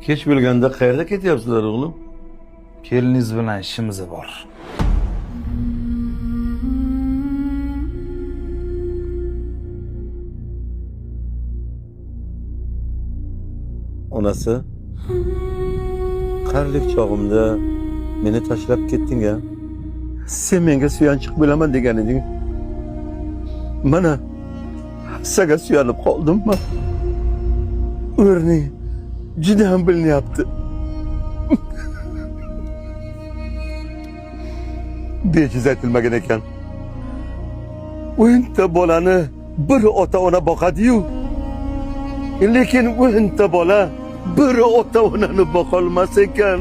Kech bo'lganda qayerga ketyapsizlar o'g'lim? Keliniz bilan ishimiz bor. Onasi, qarilik chog'imda meni tashlab ketding-a. Sen menga suyanchiq bo'laman degan eding. Mana hassaga suyanib qoldimmi? O'rning juda ham bilinyapti. Bejiz aytilmagan ekan. O'nta bolani bir ota-ona boqadi-yu. Lekin o'nta bola bir ota-onani boqolmas ekan.